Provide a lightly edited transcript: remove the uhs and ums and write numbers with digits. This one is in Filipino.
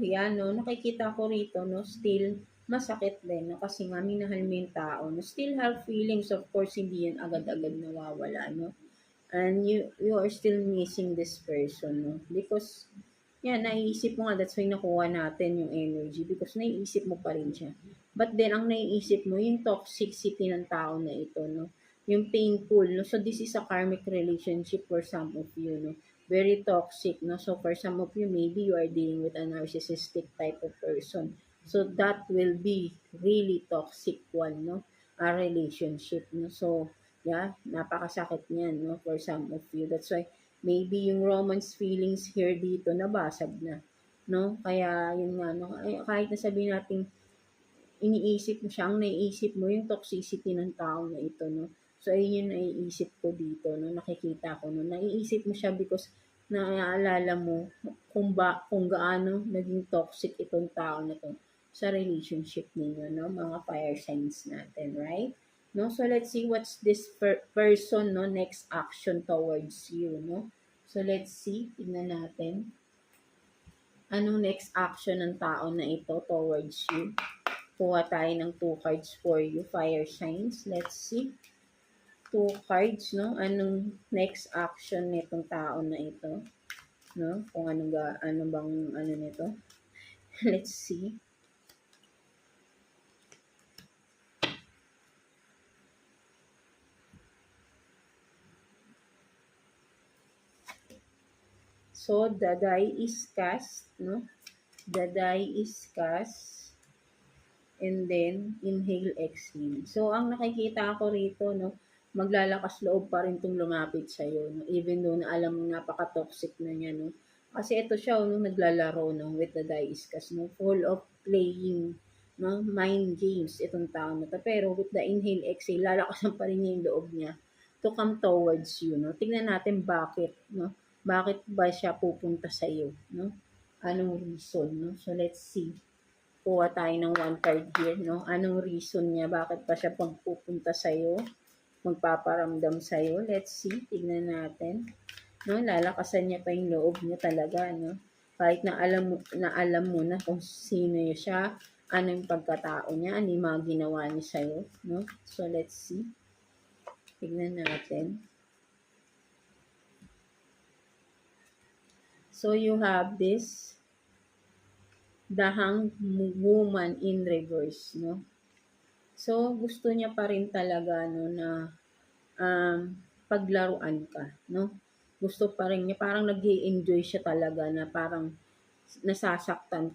yan, no, nakikita ko rito, no, still masakit din, no, kasi nga minahal mo yung tao, no, still have feelings, of course, hindi yan agad-agad nawawala, no, and you are still missing this person, no, because yan, naiisip mo nga, that's why nakuha natin yung energy because naiisip mo pa rin siya. But then, ang naiisip mo, yung toxicity ng tao na ito, no? Yung painful, no? So, this is a karmic relationship for some of you, no? Very toxic, no? So, for some of you, maybe you are dealing with a narcissistic type of person. So, that will be really toxic one, no? A relationship, no? So, yeah, napakasakit niyan, no? For some of you. That's why, maybe yung romance feelings here dito nabasag na, 'no? Kaya yun nga 'no, kahit na sabihin nating iniisip mo siya, ang naiisip mo yung toxicity ng tao na ito 'no. So ayun yung naiisip ko dito 'no, nakikita ko 'no, naiisip mo siya because naaalala mo kung gaano naging toxic itong tao na 'to sa relationship ninyo 'no, mga fire signs natin, right? No, so let's see what's this person no next action towards you no. So let's see, tignan natin. Anong next action ng tao na ito towards you? Kuha tayo ng 2 cards for you, fire signs. Let's see. 2 cards, no? Anong next action nitong tao na ito? No? Kung ano bang ano nito? Let's see. So, the die is cast, no? The die is cast. And then, inhale, exhale. So, ang nakikita ko rito, no, maglalakas loob pa rin itong lumapit sa'yo, no, even though na alam mo napaka-toxic na niya, no. Kasi ito siya, no, naglalaro, no, with the dice, kasi, no, full of playing, no, mind games, itong tao na to. Pero with the inhale, exhale, lalakasan pa rin niya yung loob niya to come towards you, no. Tingnan natin bakit, no. Bakit ba siya pupunta sa'yo, no? Anong reason, no? So, let's see. Kuha tayo ng 1 card here, no? Anong reason niya? Bakit pa siya pagpupunta sa'yo? Magpaparamdam sa'yo? Let's see. Tignan natin. No? Lalakasan niya pa yung loob niya talaga, no? Kahit na alam mo na kung sino siya, ano yung pagkatao niya, ano yung mga ginawa niya sa'yo, no? So, let's see. Tignan natin. So, you have this the Hanged Woman in reverse, no? So, gusto niya pa rin talaga, no, na paglaruan ka, no? Gusto pa rin niya, parang nag-i-enjoy siya talaga na parang nasasaktan